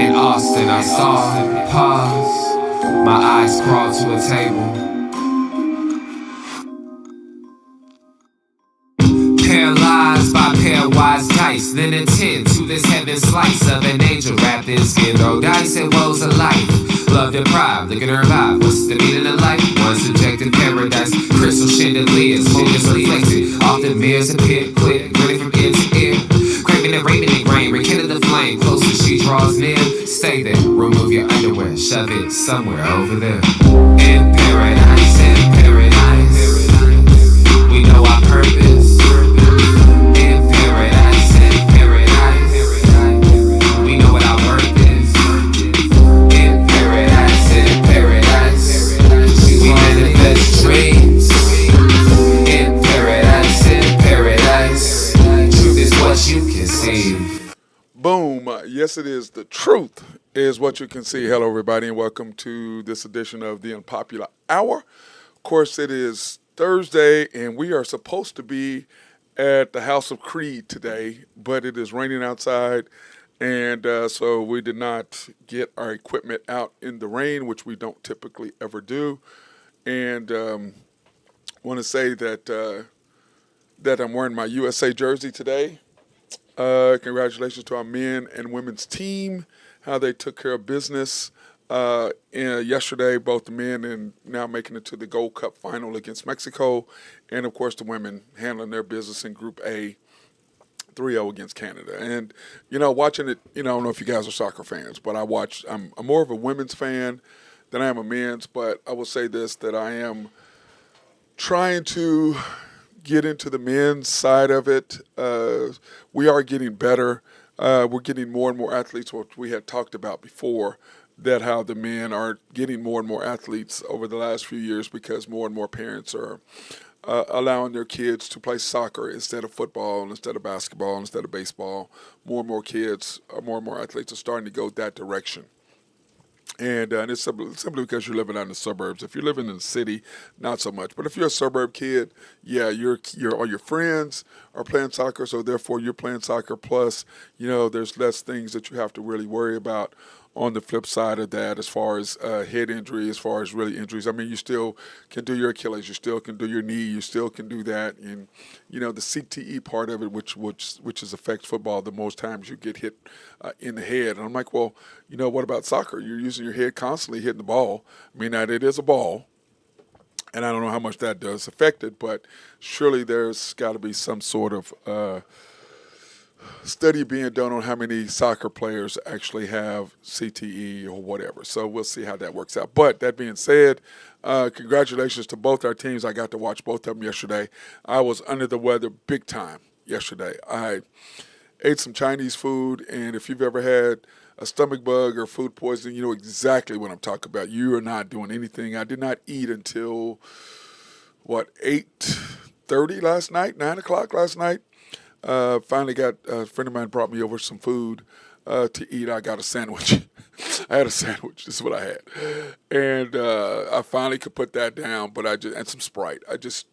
In Austin, I saw, pause, my eyes crawled to a table. Paralyzed by pairwise dice, then attend to this heaven slice of an angel wrapped in skin. Throw dice and woes of life, love deprived, looking to revive. What's the meaning of life? One subjective paradise, crystal chandeliers, focus reflected off the mirrors appear quick, grinning from ear to ear, craving and raving in grain, rekindle the flame. Closer she draws near, stay there, remove your underwear, shove it somewhere over there. In paradise, we know our purpose. In paradise, we know what our worth is. In paradise, we manifest dreams. In paradise, truth is what you conceive. Boom. Yes, it is. The truth is what you can see. Hello, everybody, and welcome to this edition of the Unpopular Hour. Of course, it is Thursday, and we are supposed to be at the House of Creed today, but it is raining outside, and so we did not get our equipment out in the rain, which we don't typically ever do. And want to say that I'm wearing my USA jersey today. Congratulations to our men and women's team, how they took care of business. Yesterday, both the men and now making it to the Gold Cup final against Mexico, and of course the women handling their business in Group A, 3-0 against Canada. And watching it, I don't know if you guys are soccer fans, but I'm more of a women's fan than I am a men's. But I will say this, that I am trying to get into the men's side of it. We are getting better. We're getting more and more athletes, what we had talked about before, that how the men are getting more and more athletes over the last few years because more and more parents are allowing their kids to play soccer instead of football, instead of basketball, instead of baseball. More and more kids, more and more athletes are starting to go that direction. And it's simply because you're living out in the suburbs. If you're living in the city, not so much. But if you're a suburb kid, yeah, all your friends are playing soccer, so therefore you're playing soccer. Plus, there's less things that you have to really worry about on the flip side of that, as far as head injury, as far as really injuries. I mean, you still can do your Achilles, you still can do your knee, you still can do that. And, the CTE part of it, which affects football, the most times you get hit in the head. And I'm like, well, what about soccer? You're using your head constantly hitting the ball. I mean, that it is a ball. And I don't know how much that does affect it, but surely there's got to be some sort of study being done on how many soccer players actually have CTE or whatever. So we'll see how that works out. But that being said, congratulations to both our teams. I got to watch both of them yesterday. I was under the weather big time yesterday. I ate some Chinese food, and if you've ever had a stomach bug or food poisoning, you know exactly what I'm talking about. You are not doing anything. I did not eat until, 8:30 last night, 9 o'clock last night. Finally got a friend of mine brought me over some food to eat. I got a sandwich. I had a sandwich. This is what I had. And I finally could put that down, but and some Sprite. I just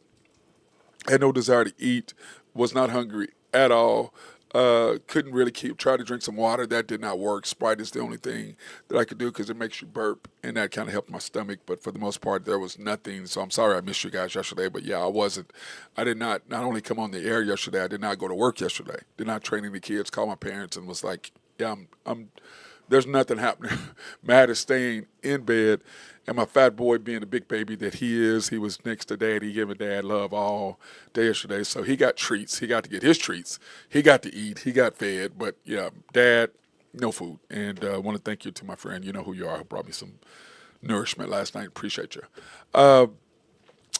had no desire to eat, was not hungry at all. Couldn't really tried to drink some water. That did not work. Sprite is the only thing that I could do because it makes you burp, and that kind of helped my stomach. But for the most part, there was nothing. So I'm sorry I missed you guys yesterday. But yeah, I did not only come on the air yesterday, I did not go to work yesterday. Did not train any kids, call my parents, and was like, yeah, there's nothing happening. Matt is staying in bed. And my fat boy, being the big baby that he is, he was next to Dad. He gave me Dad love all day yesterday. So he got treats. He got to get his treats. He got to eat. He got fed. But, yeah, Dad, no food. And I want to thank you to my friend. You know who you are, who brought me some nourishment last night. Appreciate you.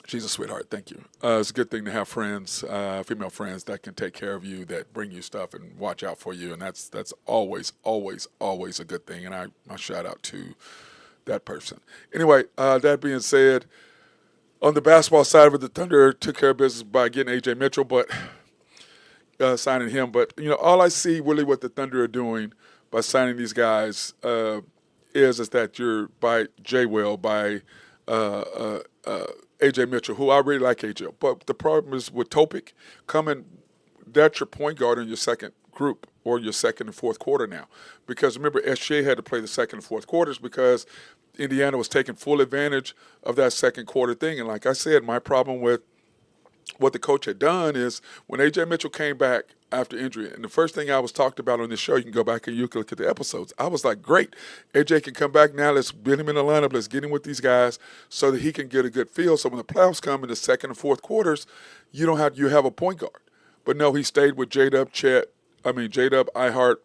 She's a sweetheart. Thank you. It's a good thing to have friends, female friends that can take care of you, that bring you stuff and watch out for you. And that's always, always, always a good thing. And my shout out to that person. Anyway, that being said, on the basketball side of it, the Thunder took care of business by getting A.J. Mitchell, but signing him. But, all I see really what the Thunder are doing by signing these guys is that you're by A.J. Mitchell, who I really like A.J. But the problem is with Topic coming, that's your point guard and your second group or your second and fourth quarter now. Because remember, SGA had to play the second and fourth quarters because Indiana was taking full advantage of that second quarter thing. And like I said, my problem with what the coach had done is when A.J. Mitchell came back after injury, and the first thing I was talked about on this show, you can go back and you can look at the episodes. I was like, great, A.J. can come back now. Let's get him in the lineup. Let's get him with these guys so that he can get a good feel. So when the playoffs come in the second and fourth quarters, you have a point guard. But no, he stayed with J-Dub, Ihart,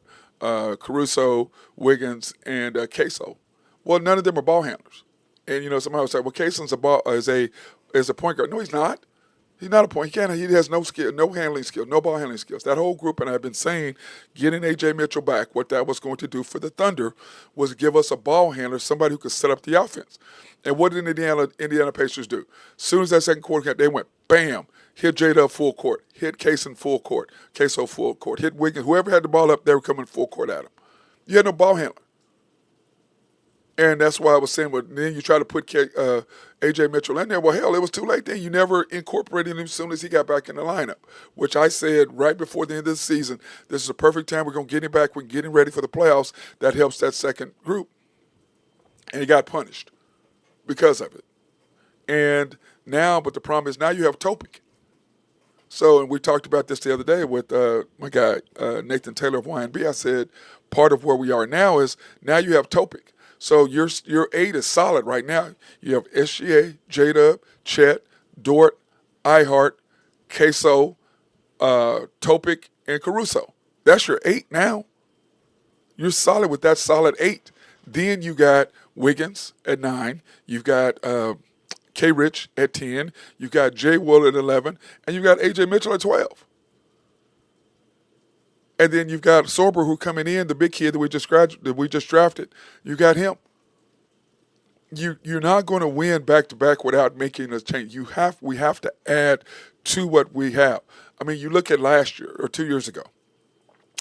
Caruso, Wiggins, and Queso. Well, none of them are ball handlers. And somebody would say, well, Queso's is a point guard. No, he's not. He's not a point. He has no skill, no handling skill, no ball handling skills. That whole group, and I've been saying, getting A.J. Mitchell back, what that was going to do for the Thunder was give us a ball handler, somebody who could set up the offense. And what did Indiana Pacers do? As soon as that second quarter came, they went, bam, hit J-Dub full court, hit Queso full court, hit Wiggins. Whoever had the ball up, they were coming full court at him. You had no ball handler. And that's why I was saying, well, then you try to put A.J. Mitchell in there. Well, hell, it was too late then. You never incorporated him as soon as he got back in the lineup, which I said right before the end of the season, this is a perfect time. We're going to get him back. We're getting ready for the playoffs. That helps that second group. And he got punished because of it. And now, but the problem is now you have Topic. So, and we talked about this the other day with my guy, Nathan Taylor of YNB. I said part of where we are now is now you have Topic. So your 8 is solid right now. You have SGA, J-Dub, Chet, Dort, Ihart, Queso, Topic, and Caruso. That's your 8 now. You're solid with that solid 8. Then you got Wiggins at 9. You've got K-Rich at 10. You've got Jay Will at 11. And you've got A.J. Mitchell at 12. And then you've got Sorber who coming in, the big kid that we just drafted. You got him. You're not going to win back to back without making a change. We have to add to what we have. I mean, you look at last year or 2 years ago,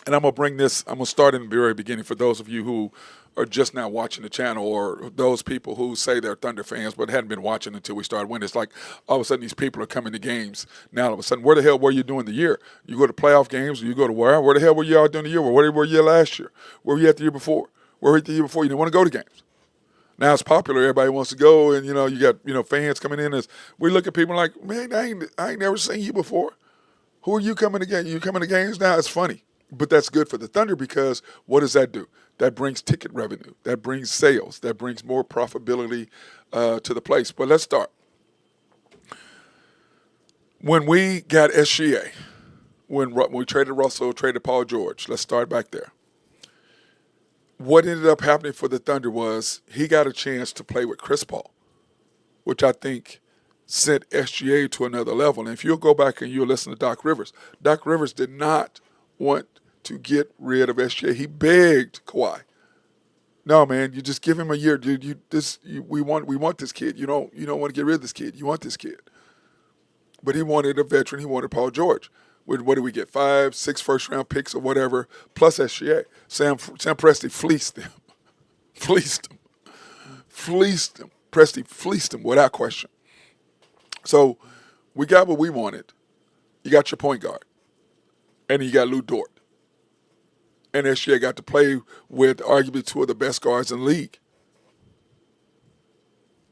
and I'm going to start in the very beginning for those of you who are just now watching the channel or those people who say they're Thunder fans but hadn't been watching until we started winning. It's like all of a sudden these people are coming to games. Now all of a sudden, where the hell were you doing the year? You go to playoff games or you go to where? Where the hell were you all doing the year? Where were you last year? Where were you at the year before? Where were you the year before? You didn't want to go to games. Now it's popular. Everybody wants to go, and you got fans coming in. As we look at people like, man, I ain't never seen you before. Who are you coming to games? You coming to games now? It's funny. But that's good for the Thunder because what does that do? That brings ticket revenue. That brings sales. That brings more profitability to the place. But let's start. When we got SGA, when we traded Russell, traded Paul George, let's start back there. What ended up happening for the Thunder was he got a chance to play with Chris Paul, which I think sent SGA to another level. And if you'll go back and you'll listen to Doc Rivers did not want to get rid of SGA. He begged Kawhi, no, man, you just give him a year, dude. We want this kid. You don't want to get rid of this kid. You want this kid. But he wanted a veteran. He wanted Paul George. What did we get? 5, 6 first-round picks or whatever, plus SGA. Sam Presti fleeced them. Fleeced them. Presti fleeced them without question. So we got what we wanted. You got your point guard. And you got Lou Dort. And SGA got to play with arguably 2 of the best guards in the league.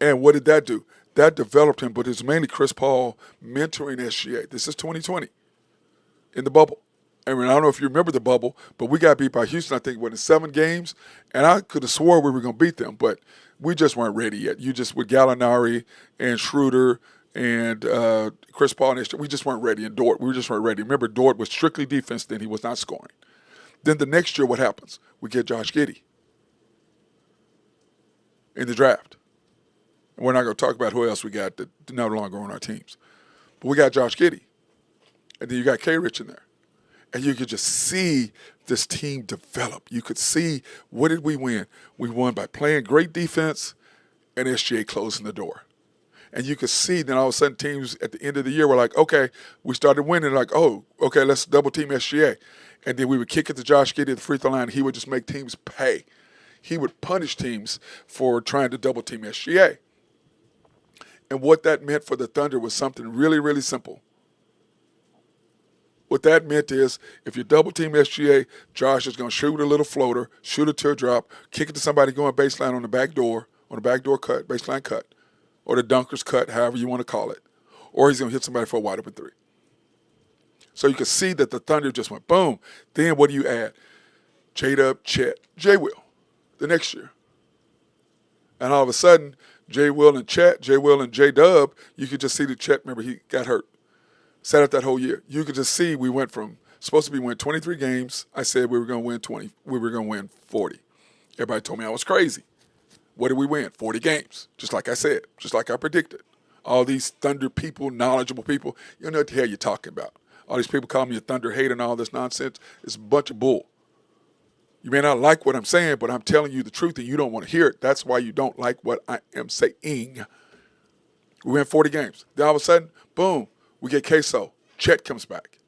And what did that do? That developed him, but it's mainly Chris Paul mentoring SGA. This is 2020 in the bubble. I mean, I don't know if you remember the bubble, but we got beat by Houston, I think, in 7 games. And I could have swore we were going to beat them, but we just weren't ready yet. You just, with Gallinari and Schroeder and Chris Paul and SGA, we just weren't ready. And Dort, we just weren't ready. Remember, Dort was strictly defense then. He was not scoring. Then the next year, what happens? We get Josh Giddey in the draft. And we're not going to talk about who else we got that no longer on our teams. But we got Josh Giddey. And then you got K-Rich in there. And you could just see this team develop. You could see, what did we win? We won by playing great defense and SGA closing the door. And you could see then all of a sudden teams at the end of the year were like, okay, we started winning. Like, oh, okay, let's double team SGA. And then we would kick it to Josh Giddey at the free throw line. And he would just make teams pay. He would punish teams for trying to double team SGA. And what that meant for the Thunder was something really, really simple. What that meant is if you double team SGA, Josh is going to shoot a little floater, shoot a teardrop, kick it to somebody going baseline on the back door cut, baseline cut, or the dunker's cut, however you want to call it. Or he's going to hit somebody for a wide open three. So you can see that the Thunder just went boom. Then what do you add? J-Dub, Chet, J-Will the next year. And all of a sudden, J-Will and Chet, J-Will and J-Dub, you could just see that Chet, remember, he got hurt. Sat out that whole year. You could just see we went from supposed to be win 23 games. I said we were going to win 20. We were going to win 40. Everybody told me I was crazy. What did we win? 40 games. Just like I said. Just like I predicted. All these Thunder people, knowledgeable people, you don't know what the hell you're talking about. All these people call me a Thunder hater and all this nonsense. It's a bunch of bull. You may not like what I'm saying, but I'm telling you the truth and you don't want to hear it. That's why you don't like what I am saying. We win 40 games. Then all of a sudden, boom, we get queso. Chet comes back.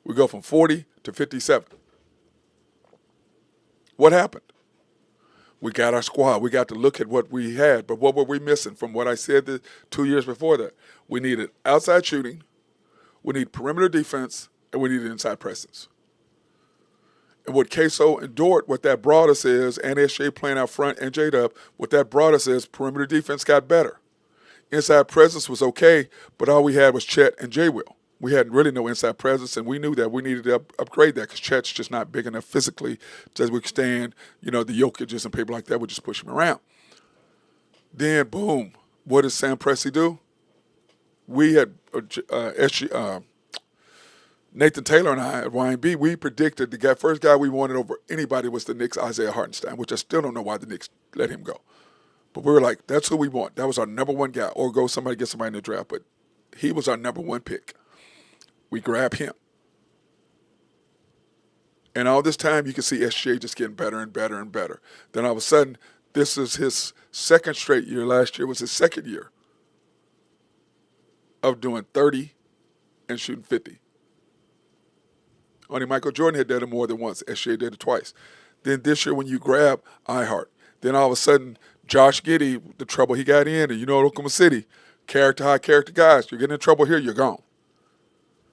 We go from 40 to 57. What happened? We got our squad. We got to look at what we had. But what were we missing from what I said the 2 years before that? We needed outside shooting. We need perimeter defense, and we needed inside presence. And what Queso and Dort, what that brought us is, and SJ playing out front and J-Dub, what that brought us is perimeter defense got better. Inside presence was okay, but all we had was Chet and J-Will. We had really no inside presence, and we knew that we needed to upgrade that because Chet's just not big enough physically to withstand, the Jokic's and people like that would just push him around. Then, boom, what did Sam Presti do? We had Nathan Taylor and I at YMB, we predicted the first guy we wanted over anybody was the Knicks' Isaiah Hartenstein, which I still don't know why the Knicks let him go. But we were like, that's who we want. That was our number one guy. Or go somebody get somebody in the draft. But he was our number one pick. We grab him. And all this time, you can see SGA just getting better and better and better. Then all of a sudden, this is his second straight year. Last year was his second year of doing 30 and shooting 50. Only Michael Jordan had done it more than once. SGA did it twice. Then this year, when you grab iHeart, then all of a sudden, Josh Giddey, the trouble he got in, and Oklahoma City, high character guys, you're getting in trouble here, you're gone.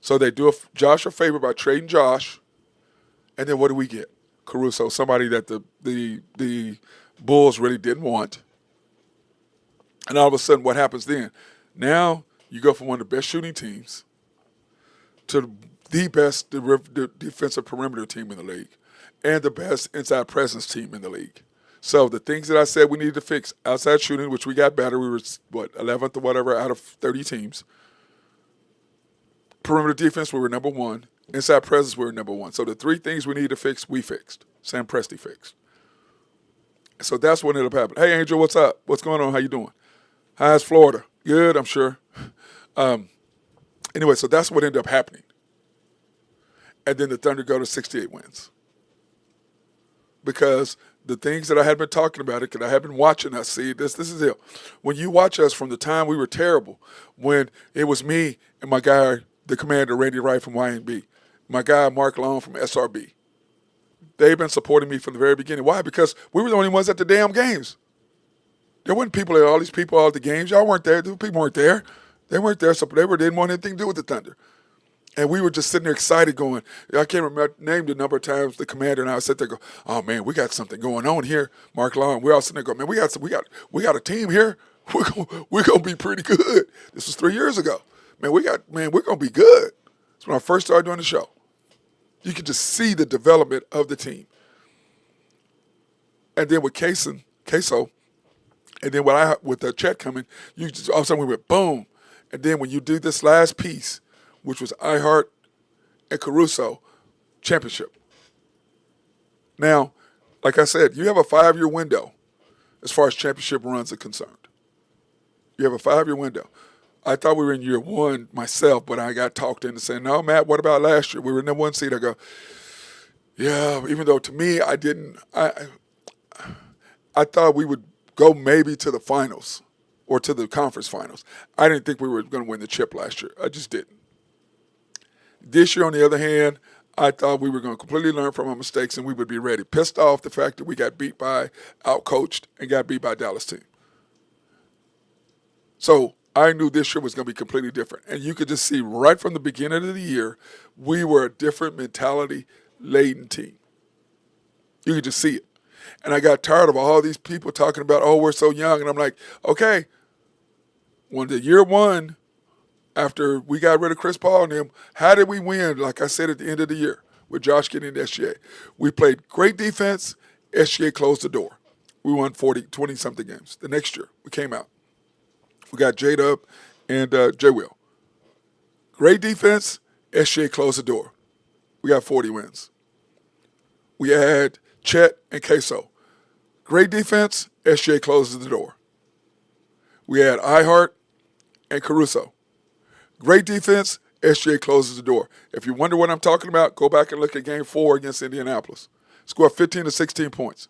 So they do Josh a favor by trading Josh, and then what do we get? Caruso, somebody that the Bulls really didn't want. And all of a sudden, what happens then? Now you go from one of the best shooting teams to the best defensive perimeter team in the league and the best inside presence team in the league. So the things that I said we needed to fix, outside shooting, which we got better. We were, 11th or whatever out of 30 teams. Perimeter defense, we were number one. Inside presence, we were number one. So the three things we needed to fix, we fixed. Sam Presti fixed. So that's what ended up happening. Hey, Angel, what's up? What's going on? How you doing? How's Florida? Good, I'm sure. Anyway, so that's what ended up happening. And then the Thunder go to 68 wins. Because the things that I had been talking about, because I had been watching us, see, this is it. When you watch us from the time we were terrible, when it was me and my guy, the commander, Randy Wright from YNB, my guy, Mark Long from SRB, they've been supporting me from the very beginning. Why? Because we were the only ones at the damn games. There weren't people, all these people all at the games. Y'all weren't there. The people weren't there. They weren't there, so they didn't want anything to do with the Thunder. And we were just sitting there excited going, I can't remember, name the number of times the commander and I sit there go, oh man, we got something going on here. Mark Long, we're all sitting there going, man, we got a team here. We're gonna be pretty good. This was 3 years ago. We're gonna be good. That's when I first started doing the show. You could just see the development of the team. And then with Queso, and then with the Chet coming, you just all of a sudden we went boom. And then when you do this last piece, which was iHeart and Caruso, championship. Now, like I said, you have a 5-year window as far as championship runs are concerned. You have a 5-year window. I thought we were in year one myself, but I got talked into saying, no, Matt, what about last year? We were in number one seed. I go, yeah, even though to me I thought we would go maybe to the finals or to the conference finals. I didn't think we were going to win the chip last year. I just didn't. This year, on the other hand, I thought we were going to completely learn from our mistakes and we would be ready. Pissed off the fact that we got out-coached, and got beat by a Dallas team. So I knew this year was going to be completely different. And you could just see right from the beginning of the year, we were a different mentality-laden team. You could just see it. And I got tired of all these people talking about, oh, we're so young. And I'm like, okay, when the year one, after we got rid of Chris Paul and them, how did we win, like I said, at the end of the year with Josh getting into SGA? We played great defense. SGA closed the door. We won 20-something games. The next year, we came out. We got J-Dub and J-Will. Great defense. SGA closed the door. We got 40 wins. We had Chet and Queso. Great defense. SGA closes the door. We had iHeart and Caruso. Great defense. SGA closes the door. If you wonder what I'm talking about, go back and look at Game 4 against Indianapolis. Scored 15 to 16 points.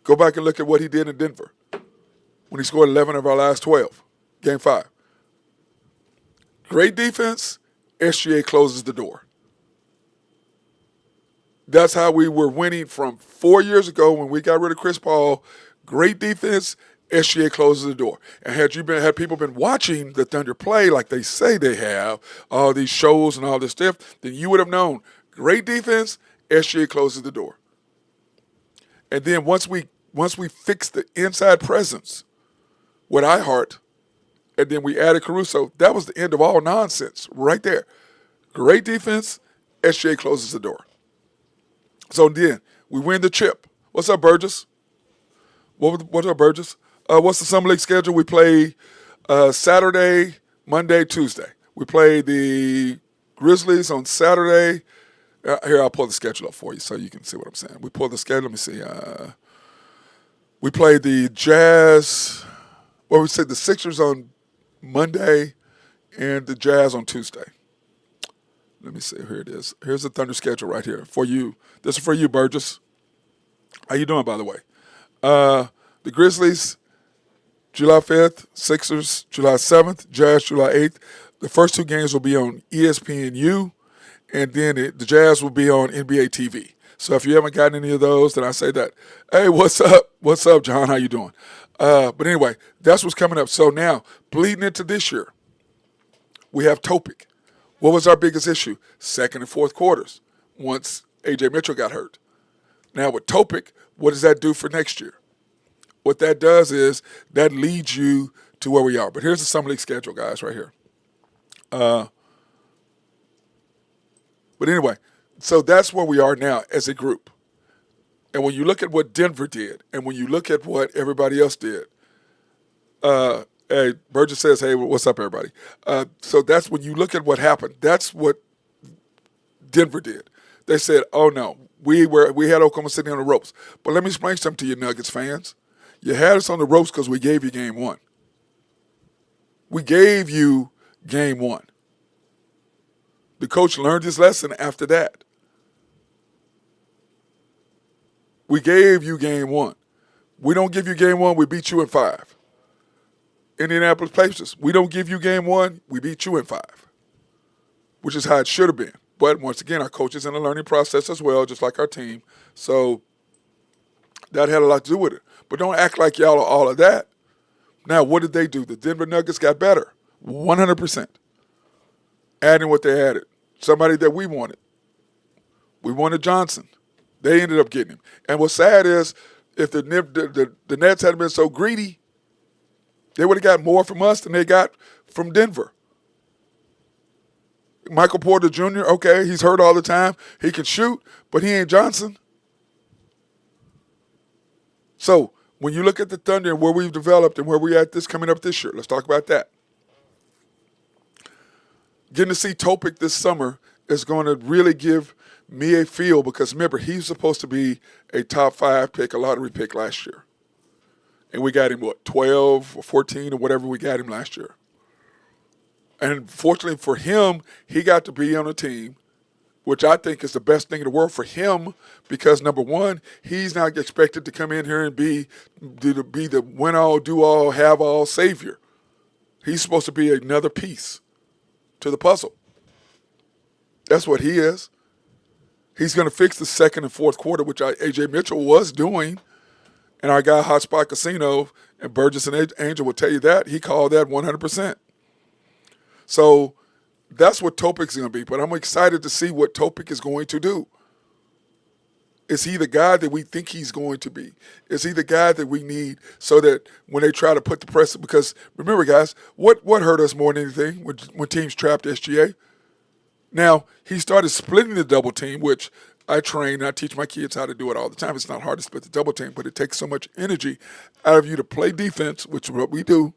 Go back and look at what he did in Denver when he scored 11 of our last 12. Game 5. Great defense. SGA closes the door. That's how we were winning from 4 years ago when we got rid of Chris Paul. Great defense. SGA closes the door. And had people been watching the Thunder play like they say they have, all these shows and all this stuff, then you would have known great defense. SGA closes the door. And then once we fixed the inside presence with iHeart, and then we added Caruso, that was the end of all nonsense right there. Great defense. SGA closes the door. So then we win the chip. What's up, Burgess? What's up, Burgess? What's the Summer League schedule? We play Saturday, Monday, Tuesday. We play the Grizzlies on Saturday. Here, I'll pull the schedule up for you so you can see what I'm saying. We pull the schedule. Let me see. We play the Jazz. Well, we say the Sixers on Monday and the Jazz on Tuesday. Let me see. Here it is. Here's the Thunder schedule right here for you. This is for you, Burgess. How you doing, by the way? The Grizzlies, July 5th. Sixers, July 7th. Jazz, July 8th. The first two games will be on ESPNU, and then the Jazz will be on NBA TV. So if you haven't gotten any of those, then I say that. Hey, what's up? What's up, John? How you doing? But anyway, that's what's coming up. So now, bleeding into this year, we have Topic. What was our biggest issue? Second and fourth quarters, once A.J. Mitchell got hurt. Now with Topic, what does that do for next year? What that does is that leads you to where we are. But here's the Summer League schedule, guys, right here. But anyway, so that's where we are now as a group. And when you look at what Denver did, and when you look at what everybody else did, hey, Burgess says, hey, what's up, everybody? So that's when you look at what happened. That's what Denver did. They said, oh, no, we had Oklahoma City on the ropes. But let me explain something to you, Nuggets fans. You had us on the ropes because we gave you game one. We gave you game one. The coach learned his lesson after that. We gave you game one. We don't give you game one, we beat you in 5. Indianapolis Pacers, we don't give you game one, we beat you in 5, which is how it should have been. But once again, our coach is in a learning process as well, just like our team. So that had a lot to do with it. But don't act like y'all are all of that. Now, what did they do? The Denver Nuggets got better, 100%. Adding what they added. Somebody that we wanted. We wanted Johnson. They ended up getting him. And what's sad is if the Nets hadn't been so greedy, they would have got more from us than they got from Denver. Michael Porter Jr., okay, he's hurt all the time. He can shoot, but he ain't Johnson. So when you look at the Thunder and where we've developed and where we're at this coming up this year, let's talk about that. Getting to see Topic this summer is going to really give me a feel because, remember, he's supposed to be a top 5 pick, a lottery pick last year. And we got him, 12 or 14 or whatever we got him last year. And fortunately for him, he got to be on a team, which I think is the best thing in the world for him because, number one, he's not expected to come in here and be the win-all, do-all, have-all savior. He's supposed to be another piece to the puzzle. That's what he is. He's going to fix the second and fourth quarter, which A.J. Mitchell was doing. And our guy, Hotspot Casino, And Burgess and Angel will tell you that. He called that 100%. So that's what Topic's going to be. But I'm excited to see what Topic is going to do. Is he the guy that we think he's going to be? Is he the guy that we need so that when they try to put the press? Because remember, guys, what hurt us more than anything when teams trapped SGA? Now, he started splitting the double team, which I train and I teach my kids how to do it all the time. It's not hard to split the double team, but it takes so much energy out of you to play defense, which is what we do.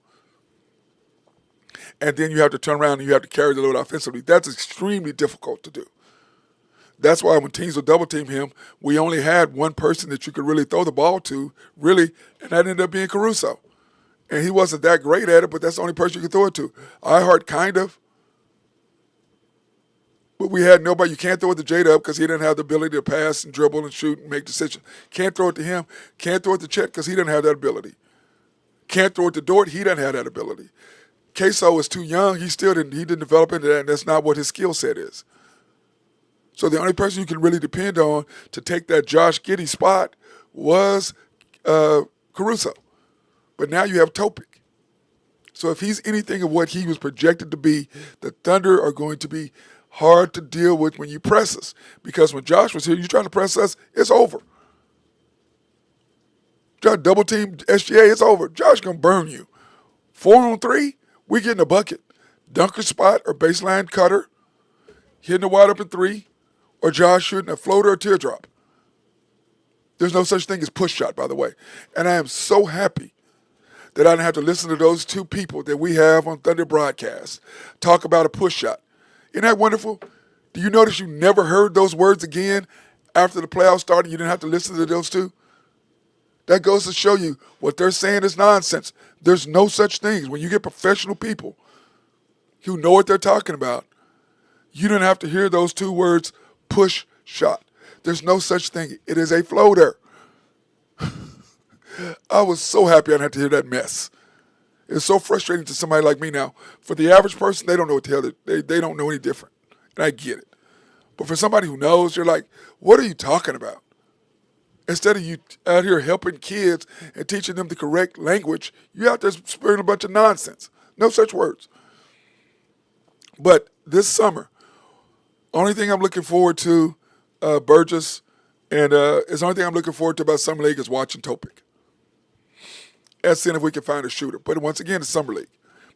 And then you have to turn around and you have to carry the load offensively. That's extremely difficult to do. That's why when teams will double team him, we only had one person that you could really throw the ball to, really, and that ended up being Caruso. And he wasn't that great at it, but that's the only person you could throw it to. Ihart kind of. But we had nobody. You can't throw it to J-Dub because he didn't have the ability to pass and dribble and shoot and make decisions. Can't throw it to him. Can't throw it to Chet because he didn't have that ability. Can't throw it to Dort. He doesn't have that ability. Queso was too young. He didn't develop into that, and that's not what his skill set is. So the only person you can really depend on to take that Josh Giddey spot was Caruso. But now you have Topic. So if he's anything of what he was projected to be, the Thunder are going to be hard to deal with when you press us. Because when Josh was here, you try to press us, it's over. Try to double team SGA, it's over. Josh going to burn you. 4-on-3, we getting a bucket. Dunker spot or baseline cutter, hitting the wide open three, or Josh shooting a floater or teardrop. There's no such thing as push shot, by the way. And I am so happy that I didn't have to listen to those two people that we have on Thunder broadcast talk about a push shot. Isn't that wonderful? Do you notice you never heard those words again after the playoffs started? You didn't have to listen to those two? That goes to show you what they're saying is nonsense. There's no such thing. When you get professional people who know what they're talking about, you don't have to hear those two words, push shot. There's no such thing. It is a floater. I was so happy I didn't have to hear that mess. It's so frustrating to somebody like me now. For the average person, they don't know what the hell they don't know any different. And I get it. But for somebody who knows, you're like, what are you talking about? Instead of you out here helping kids and teaching them the correct language, you're out there spewing a bunch of nonsense. No such words. But this summer, only thing I'm looking forward to, Burgess, and is the only thing I'm looking forward to about Summer League is watching Topic. And seeing if we can find a shooter. But once again, it's Summer League.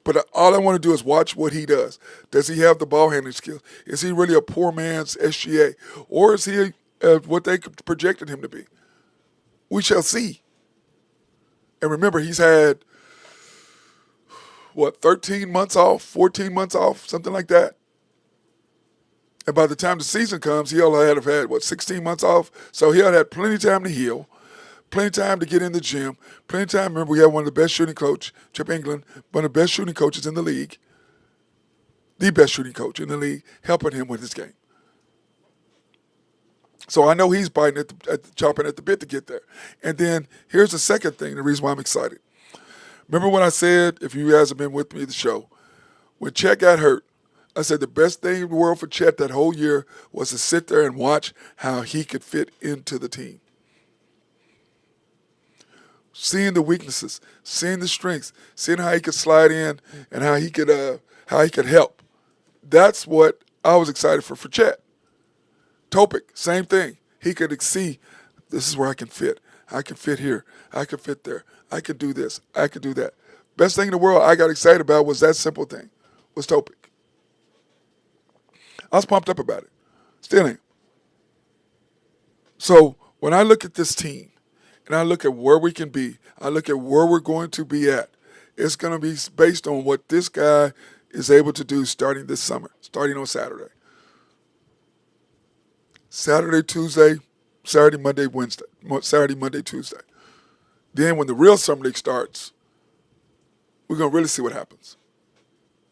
But all I want to do is watch what he does. Does he have the ball handling skills? Is he really a poor man's SGA? Or is he what they projected him to be? We shall see. And remember, he's had, 13 months off, 14 months off, something like that. And by the time the season comes, he'll have had, 16 months off? So he'll have had plenty of time to heal, plenty of time to get in the gym, plenty of time. Remember, we have one of the best shooting coach, Chip England, one of the best shooting coaches in the league, the best shooting coach in the league, helping him with his game. So I know he's biting chomping at the bit to get there. And then here's the second thing, the reason why I'm excited. Remember when I said, if you guys have been with me at the show, when Chet got hurt, I said the best thing in the world for Chet that whole year was to sit there and watch how he could fit into the team. Seeing the weaknesses, seeing the strengths, seeing how he could slide in and how he could help. That's what I was excited for Chet. Topic, same thing. He could see, this is where I can fit. I can fit here. I can fit there. I can do this. I can do that. Best thing in the world I got excited about was that simple thing, was Topic. I was pumped up about it. Still am. So when I look at this team and I look at where we can be, I look at where we're going to be at, it's going to be based on what this guy is able to do starting this summer, starting on Saturday. Saturday, Tuesday, Saturday, Monday, Wednesday. Saturday, Monday, Tuesday. Then when the real Summer League starts, we're going to really see what happens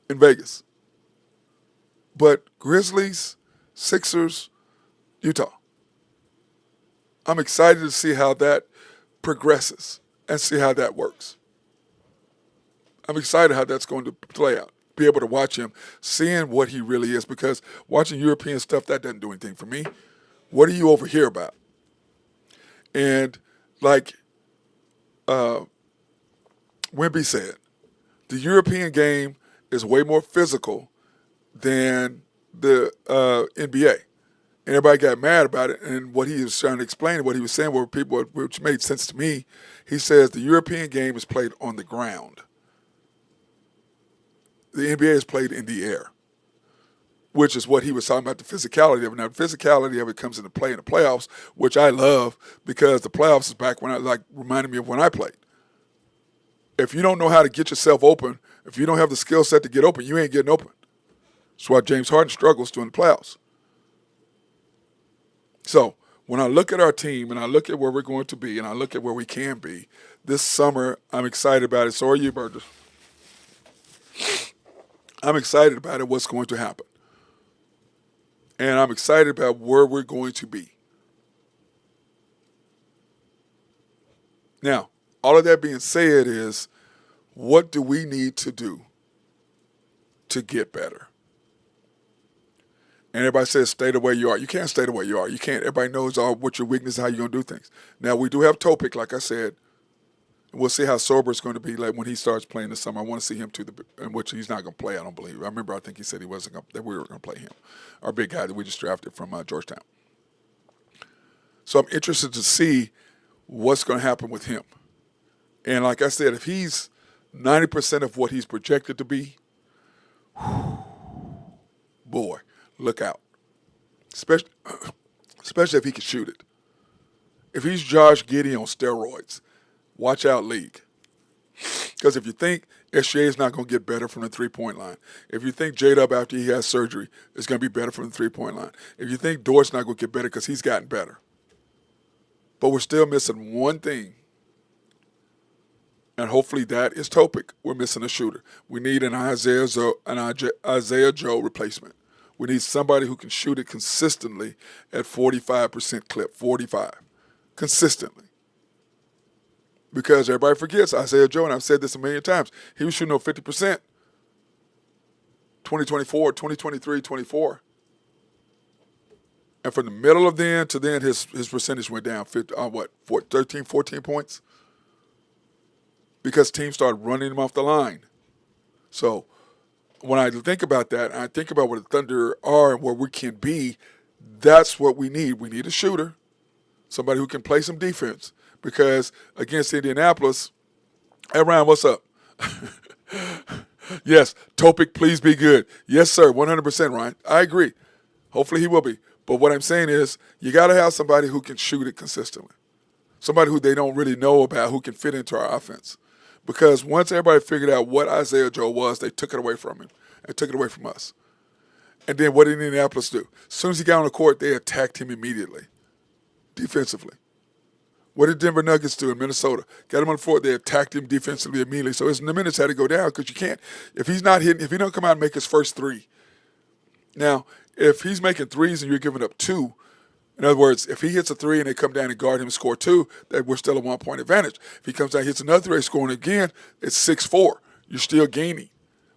in Vegas. But Grizzlies, Sixers, Utah. I'm excited to see how that progresses and see how that works. I'm excited how that's going to play out. Be able to watch him, seeing what he really is, because watching European stuff, that doesn't do anything for me. What are you over here about? And like Wemby said, the European game is way more physical than the NBA. And everybody got mad about it. And what he was trying to explain, what he was saying, which made sense to me, he says the European game is played on the ground. The NBA is played in the air, which is what he was talking about, the physicality of it. Now, the physicality of it comes into play in the playoffs, which I love because the playoffs is back when reminded me of when I played. If you don't know how to get yourself open, if you don't have the skill set to get open, you ain't getting open. That's why James Harden struggles during the playoffs. So when I look at our team and I look at where we're going to be and I look at where we can be, this summer I'm excited about it. So are you, Burgess? I'm excited about it, what's going to happen. And I'm excited about where we're going to be. Now, all of that being said is, what do we need to do to get better? And everybody says, stay the way you are. You can't stay the way you are. You can't. Everybody knows what your weakness is, how you're going to do things. Now, we do have Topic, like I said. We'll see how sober it's going to be like when he starts playing this summer. I want to see him in which he's not going to play, I don't believe. I think he said he wasn't that we were going to play him. Our big guy that we just drafted from Georgetown. So I'm interested to see what's going to happen with him. And like I said, if he's 90% of what he's projected to be, boy, look out. Especially if he can shoot it. If he's Josh Giddey on steroids, watch out, league. Because if you think SGA is not going to get better from the three-point line, if you think J-Dub after he has surgery is going to be better from the three-point line, if you think Dort's not going to get better because he's gotten better, but we're still missing one thing, and hopefully that is Topic. We're missing a shooter. We need an Isaiah Joe replacement. We need somebody who can shoot it consistently at 45% clip, 45, consistently. Because everybody forgets Isaiah Joe, and I've said this a million times, he was shooting over 50%. 2024, 2023, 24. And from the middle of then to then, his percentage went down, 13, 14 points? Because teams started running him off the line. So when I think about that, and I think about where the Thunder are and where we can be, that's what we need. We need a shooter, somebody who can play some defense. Because against Indianapolis, hey, Ryan, what's up? Yes, Topic, please be good. Yes, sir, 100%, Ryan. I agree. Hopefully he will be. But what I'm saying is you got to have somebody who can shoot it consistently. Somebody who they don't really know about who can fit into our offense. Because once everybody figured out what Isaiah Joe was, they took it away from him and took it away from us. And then what did Indianapolis do? As soon as he got on the court, they attacked him immediately, defensively. What did Denver Nuggets do in Minnesota? Got him on the floor, they attacked him defensively immediately. So the minutes had to go down because you can't. If he's not hitting, if he don't come out and make his first three. Now, if he's making threes and you're giving up two, in other words, if he hits a three and they come down and guard him and score two, that we're still a 1 point advantage. If he comes down and hits another three, scoring again, it's 6-4. You're still gaining.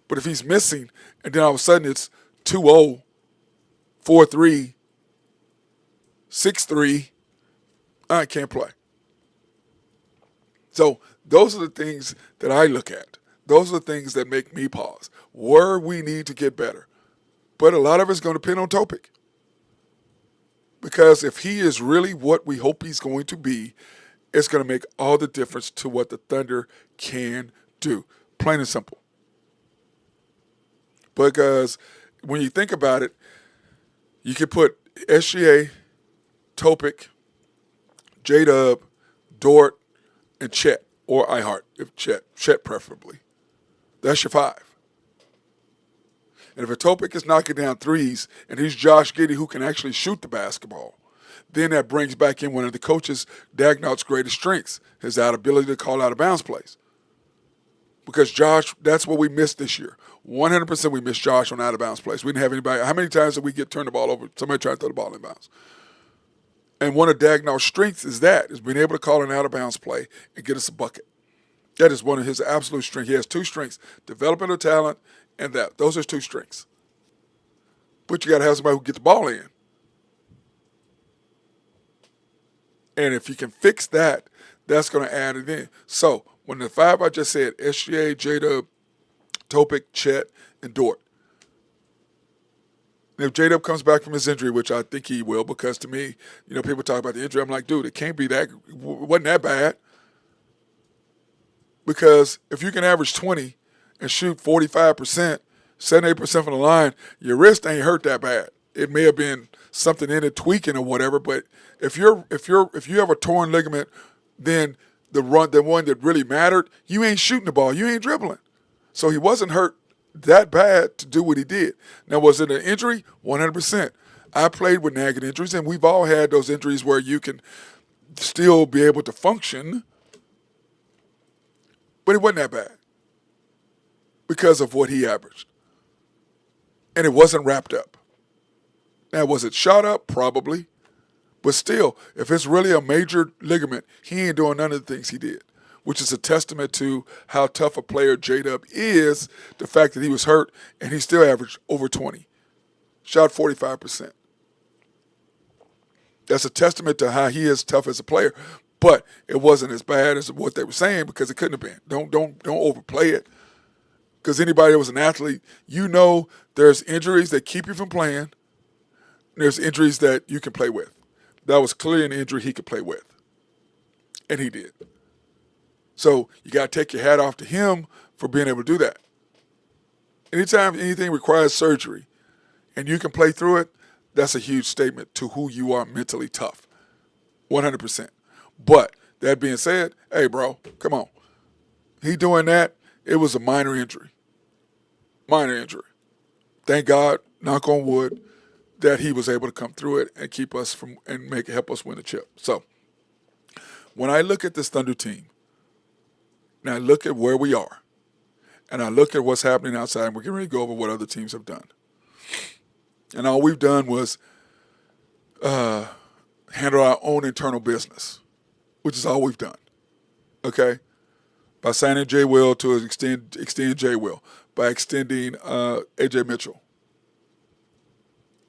But if he's missing and then all of a sudden it's 2-0, 4-3, 6-3, I can't play. So those are the things that I look at. Those are the things that make me pause. Where we need to get better. But a lot of it's going to depend on Topic. Because if he is really what we hope he's going to be, it's going to make all the difference to what the Thunder can do. Plain and simple. Because when you think about it, you can put SGA, Topic, J-Dub, Dort, and Chet, or iHeart, if Chet preferably. That's your five. And if a Topic is knocking down threes and he's Josh Giddey who can actually shoot the basketball, then that brings back in one of the coaches, Dagnall's greatest strengths, his ability to call out of bounds plays. Because Josh, that's what we missed this year. 100% we missed Josh on out of bounds plays. We didn't have anybody. How many times did we get turned the ball over? Somebody tried to throw the ball in bounds. And one of Dagnall's strengths is being able to call an out of bounds play and get us a bucket. That is one of his absolute strengths. He has two strengths, developmental talent and that. Those are his two strengths. But you got to have somebody who gets the ball in. And if you can fix that, that's going to add it in. So When the five I just said, SGA, J-Dub, Topic, Chet, and Dort. And if J-Dub comes back from his injury, which I think he will, because to me, people talk about the injury. I'm like, dude, it can't be that. It wasn't that bad. Because if you can average 20 and shoot 45%, 78% from the line, your wrist ain't hurt that bad. It may have been something in it tweaking or whatever, but if you have a torn ligament, then the one that really mattered, you ain't shooting the ball, you ain't dribbling. So he wasn't hurt that bad to do what he did. Now, was it an injury? 100%. I played with nagging injuries, and we've all had those injuries where you can still be able to function, but it wasn't that bad because of what he averaged. And it wasn't wrapped up. Now, was it shot up? Probably. But still, if it's really a major ligament, he ain't doing none of the things he did, which is a testament to how tough a player J-Dub is, the fact that he was hurt and he still averaged over 20. Shot 45%. That's a testament to how he is tough as a player, but it wasn't as bad as what they were saying because it couldn't have been. Don't overplay it. Because anybody that was an athlete, there's injuries that keep you from playing, and there's injuries that you can play with. That was clearly an injury he could play with, and he did. So you got to take your hat off to him for being able to do that. Anytime anything requires surgery and you can play through it, that's a huge statement to who you are mentally tough, 100%. But that being said, hey, bro, come on. He doing that, it was a minor injury. Minor injury. Thank God, knock on wood, that he was able to come through it and keep us from and help us win the chip. So when I look at this Thunder team, and I look at where we are, and I look at what's happening outside, and we're getting ready to go over what other teams have done. And all we've done was handle our own internal business, which is all we've done. Okay? By signing Jay Will to extend Jay Will, by extending A.J. Mitchell.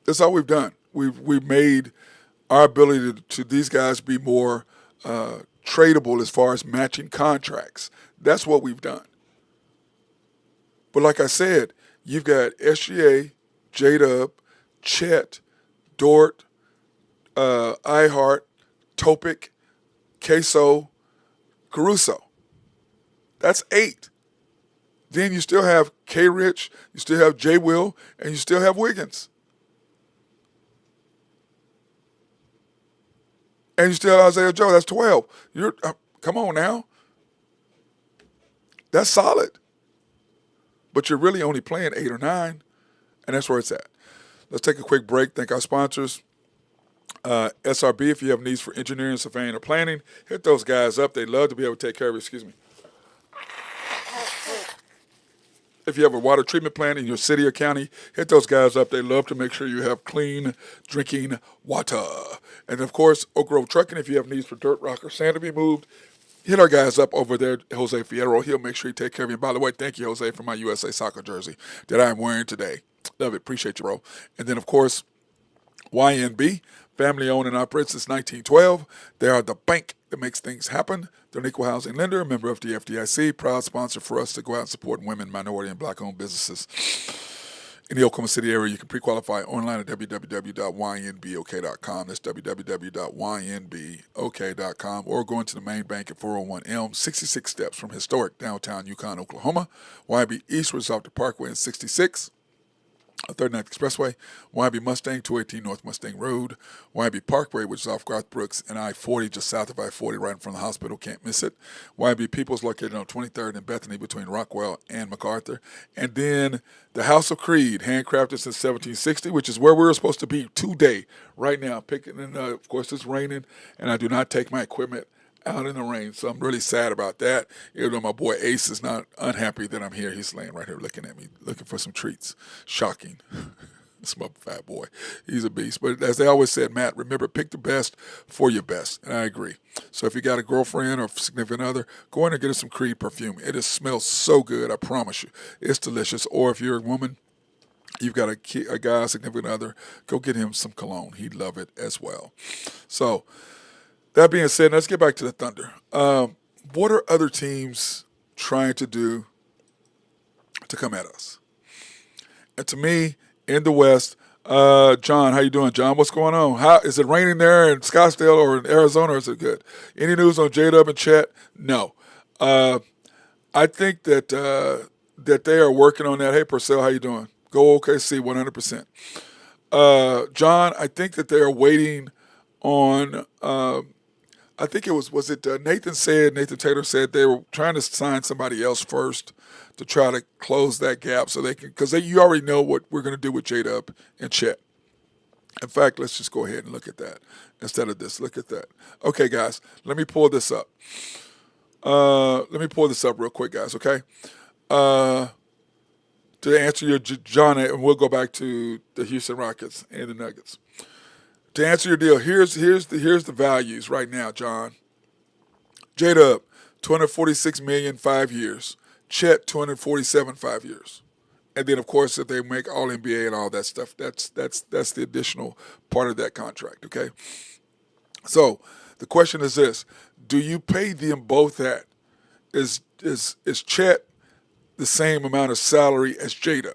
That's all we've done. We've made our ability to these guys be more tradable as far as matching contracts. That's what we've done. But like I said, you've got SGA, J-Dub, Chet, Dort, Ihart, Topic, Queso, Caruso. That's 8. Then you still have K-Rich, you still have J. Will, and you still have Wiggins. And you still have Isaiah Joe. That's 12. Come on now. That's solid. But you're really only playing 8 or 9, and that's where it's at. Let's take a quick break. Thank our sponsors. SRB, if you have needs for engineering, surveying, or planning, hit those guys up. They'd love to be able to take care of you. Excuse me. If you have a water treatment plant in your city or county, hit those guys up. They love to make sure you have clean drinking water. And, of course, Oak Grove Trucking, if you have needs for dirt, rock, or sand to be moved, hit our guys up over there, Jose Fierro. He'll make sure he take care of you. By the way, thank you, Jose, for my USA soccer jersey that I'm wearing today. Love it. Appreciate you, bro. And then, of course, YNB, family owned and operated since 1912. They are the bank that makes things happen. They're an equal housing lender, a member of the FDIC, proud sponsor for us to go out and support women, minority, and black-owned businesses in the Oklahoma City area. You can pre-qualify online at www.ynbok.com. That's www.ynbok.com, or go into the main bank at 401 Elm, 66 steps from historic downtown Yukon, Oklahoma. YB East was off the Parkway in 66. 39th Expressway, YB Mustang, 218 North Mustang Road, YB Parkway, which is off Garth Brooks, and I-40, just south of I-40, right in front of the hospital, can't miss it. YB Peoples, located on 23rd and Bethany between Rockwell and MacArthur. And then the House of Creed, handcrafted since 1760, which is where we're supposed to be today, right now. And of course, it's raining, and I do not take my equipment out in the rain, so I'm really sad about that. Even though my boy Ace is not unhappy that I'm here, he's laying right here looking at me, looking for some treats. Shocking. This my fat boy. He's a beast. But as they always said, Matt, remember, pick the best for your best, and I agree. So if you got a girlfriend or significant other, go in and get her some Creed perfume. It just smells so good, I promise you. It's delicious. Or if you're a woman, you've got a guy, a significant other, go get him some cologne. He'd love it as well. So that being said, let's get back to the Thunder. what are other teams trying to do to come at us? And to me, in the West, John, how you doing, John? What's going on? How is it raining there in Scottsdale or in Arizona? Or is it good? Any news on J-Dub and Chet? No. I think that they are working on that. Hey, Purcell, how you doing? Go OKC, 100%. John, I think that they are waiting on. I think it was it Nathan Taylor said they were trying to sign somebody else first to try to close that gap so they can, because you already know what we're going to do with J-Dub and Chet. In fact, let's just go ahead and look at that instead of this. Look at that. Okay, guys, let me pull this up. Let me pull this up real quick, guys, okay? To answer your John, and we'll go back to the Houston Rockets and the Nuggets. To answer your deal, here's the values right now, John. J-Dub, $246 million 5 years. Chet, $247 5 years. And then, of course, if they make All NBA and all that stuff, that's the additional part of that contract. Okay. So the question is this: do you pay them both that? Is Chet the same amount of salary as J-Dub?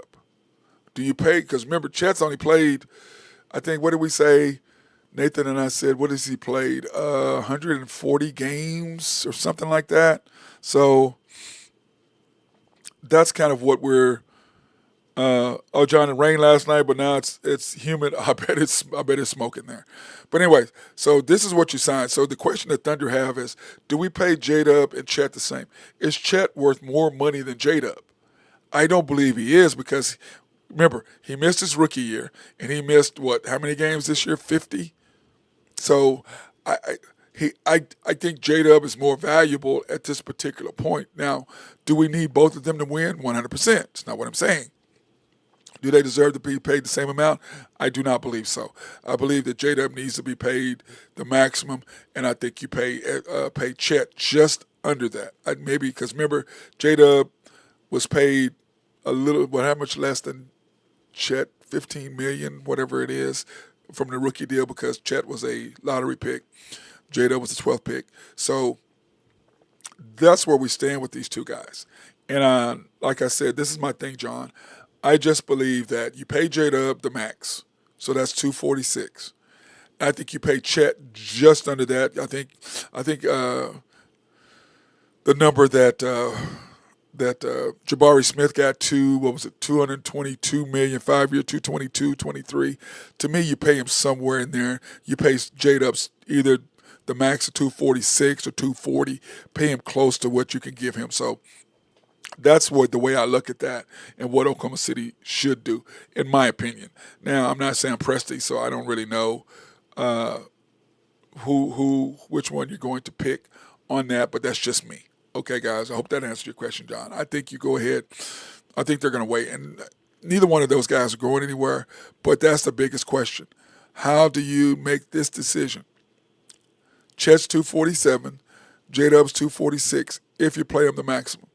Do you pay? Because remember, Chet's only played, I think, what did we say? Nathan and I said, what has he played? 140 games or something like that. So that's kind of what we're. John, it rained last night, but now it's humid. I bet it's smoking there. But anyways, so this is what you signed. So the question that Thunder have is, do we pay J-Dub and Chet the same? Is Chet worth more money than J-Dub? I don't believe he is, because remember, he missed his rookie year, and he missed how many games this year? 50. So I think J-Dub is more valuable at this particular point. Now, do we need both of them to win? 100%. It's not what I'm saying. Do they deserve to be paid the same amount? I do not believe so. I believe that J-Dub needs to be paid the maximum, and I think you pay Chet just under that. Maybe because remember, J-Dub was paid a little, how much less than Chet? $15 million, whatever it is, from the rookie deal, because Chet was a lottery pick. J-Dub was the 12th pick. So that's where we stand with these two guys. And like I said, this is my thing, John. I just believe that you pay J-Dub the max, so that's $246. I think you pay Chet just under that. I think the number that Jabari Smith got $222 million 5 year, 222, 23. To me, you pay him somewhere in there. You pay J-Dub either the max of 246 or 240. Pay him close to what you can give him. So that's the way I look at that and what Oklahoma City should do, in my opinion. Now, I'm not saying Presti, so I don't really know which one you're going to pick on that, but that's just me. Okay, guys, I hope that answered your question, John. I think you go ahead. I think they're going to wait, and neither one of those guys are going anywhere, but that's the biggest question. How do you make this decision? Chet's 247, J-Dub's 246, if you play them the maximum.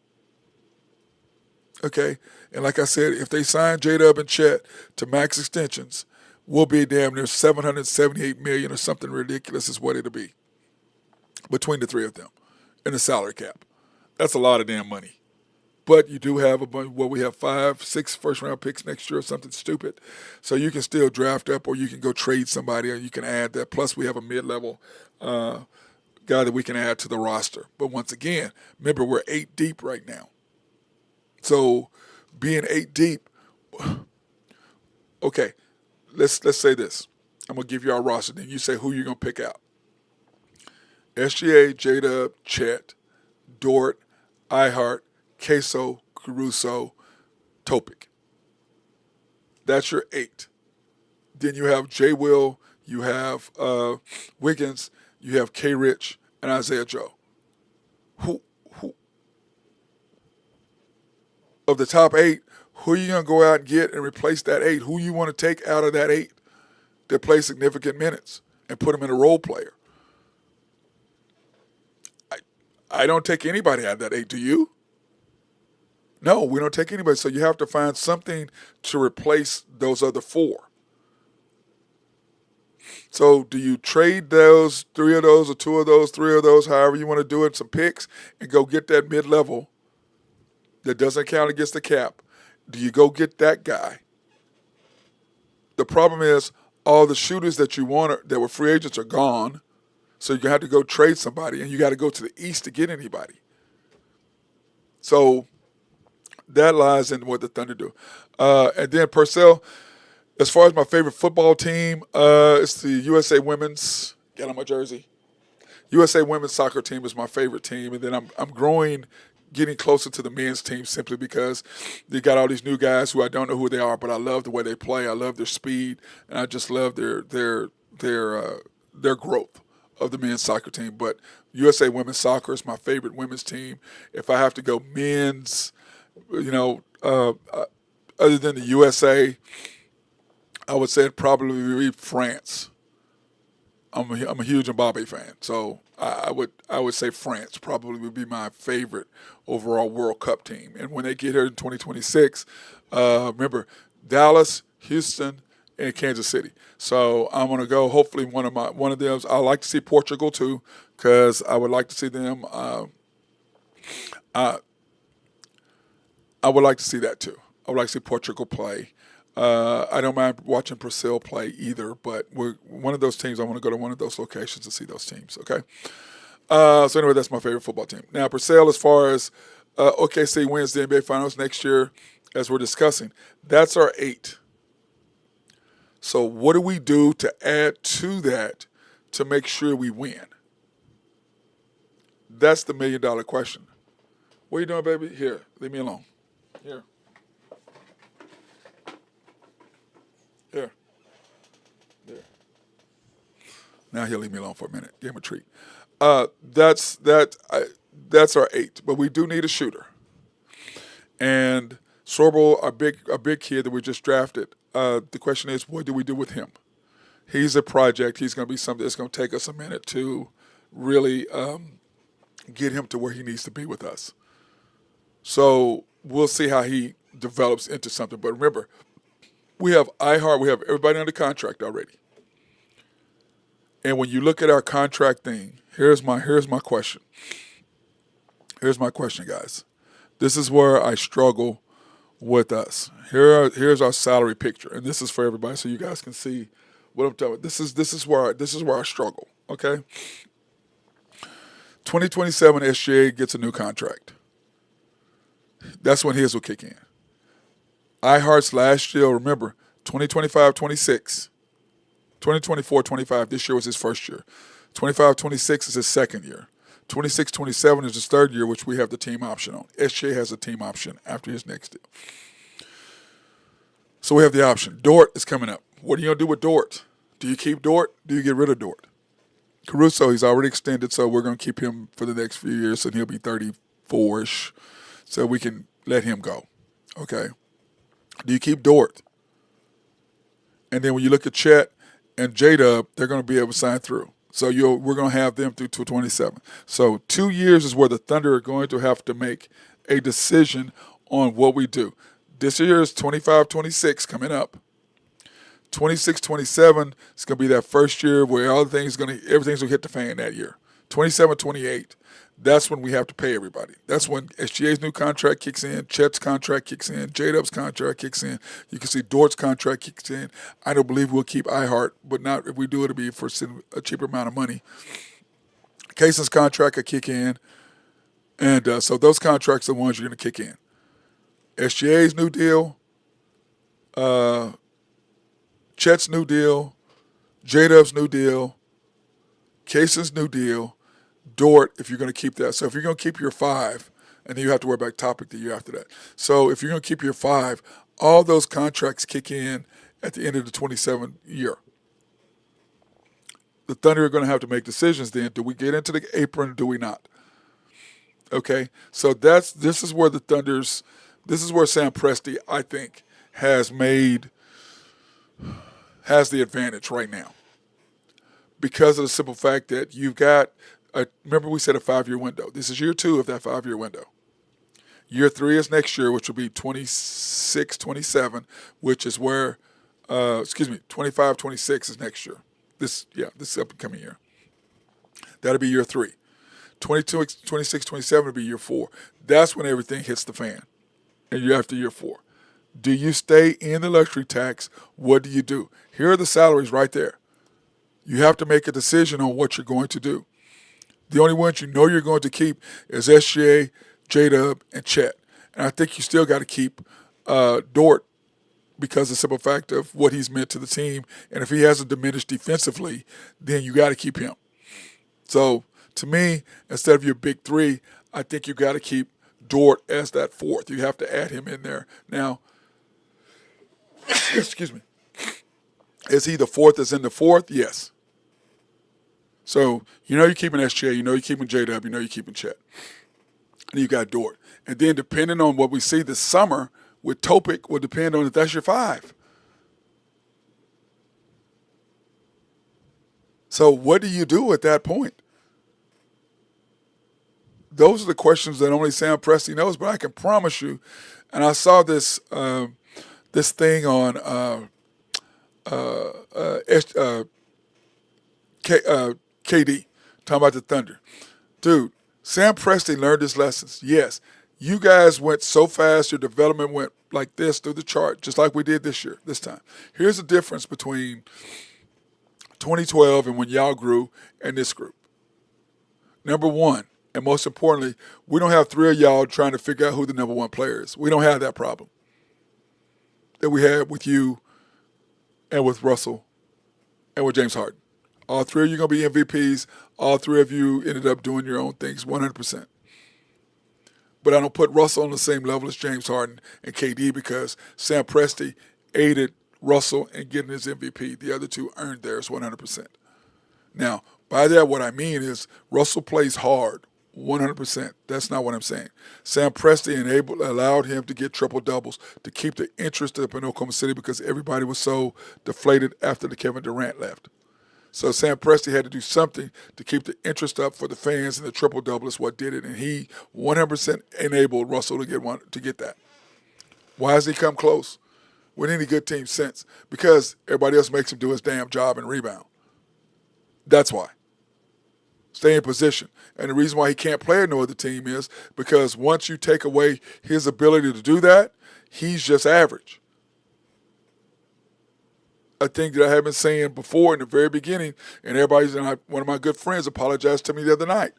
Okay, and like I said, if they sign J-Dub and Chet to max extensions, we'll be damn near $778 million or something ridiculous is what it'll be between the three of them in the salary cap. That's a lot of damn money. But you do have we have 5-6 first-round picks next year or something stupid. So you can still draft up, or you can go trade somebody, or you can add that. Plus, we have a mid-level guy that we can add to the roster. But once again, remember, we're 8 deep right now. So being 8 deep, okay, let's say this. I'm going to give you our roster, then you say who you're going to pick out. SGA, J-Dub, Chet, Dort, Ihart, Queso, Caruso, Topic. That's your 8. Then you have J. Will, you have Wiggins, you have K. Rich, and Isaiah Joe. Who of the top 8, who are you going to go out and get and replace that 8? Who you want to take out of that 8 to play significant minutes and put them in a role player? I don't take anybody out of that 8. Do you? No, we don't take anybody. So you have to find something to replace those other 4. So do you trade those three of those or two of those, three of those, however you want to do it, some picks, and go get that mid-level that doesn't count against the cap? Do you go get that guy? The problem is all the shooters that you want that were free agents are gone. So you have to go trade somebody, and you got to go to the East to get anybody. So that lies in what the Thunder do. And then Purcell, as far as my favorite football team, it's the USA Women's. Get on my jersey. USA Women's Soccer team is my favorite team, and then I'm growing, getting closer to the men's team simply because they got all these new guys who I don't know who they are, but I love the way they play. I love their speed, and I just love their growth of the men's soccer team. But USA Women's Soccer is my favorite women's team. If I have to go men's, other than the USA, I would say it'd probably be France. I'm a huge Mbappe fan, so I would say France probably would be my favorite overall World Cup team. And when they get here in 2026, remember Dallas, Houston, and Kansas City. So I'm gonna go. Hopefully, one of them. I like to see Portugal too, because I would like to see them. I would like to see that too. I would like to see Portugal play. I don't mind watching Brazil play either, but we're one of those teams. I want to go to one of those locations to see those teams. Okay. So anyway, that's my favorite football team. Now, Brazil, as far as OKC wins the NBA Finals next year, as we're discussing, that's our 8. So what do we do to add to that to make sure we win? That's the $1 million question. What are you doing, baby? Here, leave me alone. Here. Here. There. Now he'll leave me alone for a minute. Give him a treat. That's our 8. But we do need a shooter. And Sorbo, a big kid that we just drafted. The question is, what do we do with him? He's a project. He's going to be something that's going to take us a minute to really get him to where he needs to be with us. So we'll see how he develops into something. But remember, we have iHeart. We have everybody under contract already. And when you look at our contract thing, here's my question. Here's my question, guys. This is where I struggle with us. Here's our salary picture, and this is for everybody, so you guys can see what I'm talking about. This is where I struggle. Okay. 2027 SGA gets a new contract. That's when his will kick in. iHeart's last year, remember, 2025-26. 2024-25, this year was his first year. 25-26 is his second year. 26-27 is his third year, which we have the team option on. SGA has a team option after his next deal. So we have the option. Dort is coming up. What are you going to do with Dort? Do you keep Dort? Do you get rid of Dort? Caruso, he's already extended, so we're going to keep him for the next few years, and he'll be 34-ish, so we can let him go. Okay. Do you keep Dort? And then when you look at Chet and J-Dub, they're going to be able to sign through. So we're going to have them through 2027. So 2 years is where the Thunder are going to have to make a decision on what we do. This year is 25-26 coming up. 26-27 is going to be that first year where everything's going to hit the fan that year. 27-28, that's when we have to pay everybody. That's when SGA's new contract kicks in, Chet's contract kicks in, J-Dub's contract kicks in. You can see Dort's contract kicks in. I don't believe we'll keep iHeart, but not if we do, it'll be for a cheaper amount of money. Kayson's contract will kick in, and so those contracts are the ones you're going to kick in. SGA's new deal, Chet's new deal, J-Dub's new deal, Kayson's new deal, Dort, if you're going to keep that. So if you're going to keep your 5, and then you have to worry about Topic the year after that. So if you're going to keep your 5, all those contracts kick in at the end of the 27 year. The Thunder are going to have to make decisions then. Do we get into the apron or do we not? Okay, so this is where Sam Presti, I think, has the advantage right now. Because of the simple fact that you've got, remember we said a 5-year window. This is year 2 of that 5-year window. Year 3 is next year, which will be 26, 27, which is where, 25, 26 is next year. this upcoming year. That'll be year 3. 22, 26, 27 will be year 4. That's when everything hits the fan. And you're after year 4. Do you stay in the luxury tax? What do you do? Here are the salaries right there. You have to make a decision on what you're going to do. The only ones you know you're going to keep is SGA, J-Dub, and Chet. And I think you still got to keep Dort because of the simple fact of what he's meant to the team. And if he hasn't diminished defensively, then you got to keep him. So to me, instead of your big 3, I think you got to keep Dort as that 4th. You have to add him in there. Now, excuse me, is he the 4th as in the 4th? Yes. So you know you're keeping SGA, you know you're keeping J-Dub, you know you're keeping Chet. And you got Dort. And then depending on what we see this summer with Topic will depend on if that's your 5. So what do you do at that point? Those are the questions that only Sam Presti knows, but I can promise you, and I saw this this thing on KD, talking about the Thunder. Dude, Sam Presti learned his lessons. Yes, you guys went so fast, your development went like this through the chart, just like we did this time. Here's the difference between 2012 and when y'all grew and this group. Number one, and most importantly, we don't have 3 of y'all trying to figure out who the number 1 player is. We don't have that problem that we had with you and with Russell and with James Harden. All 3 of you are going to be MVPs. All 3 of you ended up doing your own things 100%. But I don't put Russell on the same level as James Harden and KD because Sam Presti aided Russell in getting his MVP. The other 2 earned theirs 100%. Now, by that, what I mean is Russell plays hard 100%. That's not what I'm saying. Sam Presti allowed him to get triple doubles to keep the interest up in Oklahoma City because everybody was so deflated after the Kevin Durant left. So Sam Presti had to do something to keep the interest up for the fans, and the triple double is what did it. And he 100% enabled Russell to get that. Why has he come close with any good team since? Because everybody else makes him do his damn job and rebound. That's why. Stay in position. And the reason why he can't play at no other team is because once you take away his ability to do that, he's just average. A thing that I have been saying before in the very beginning, and one of my good friends apologized to me the other night.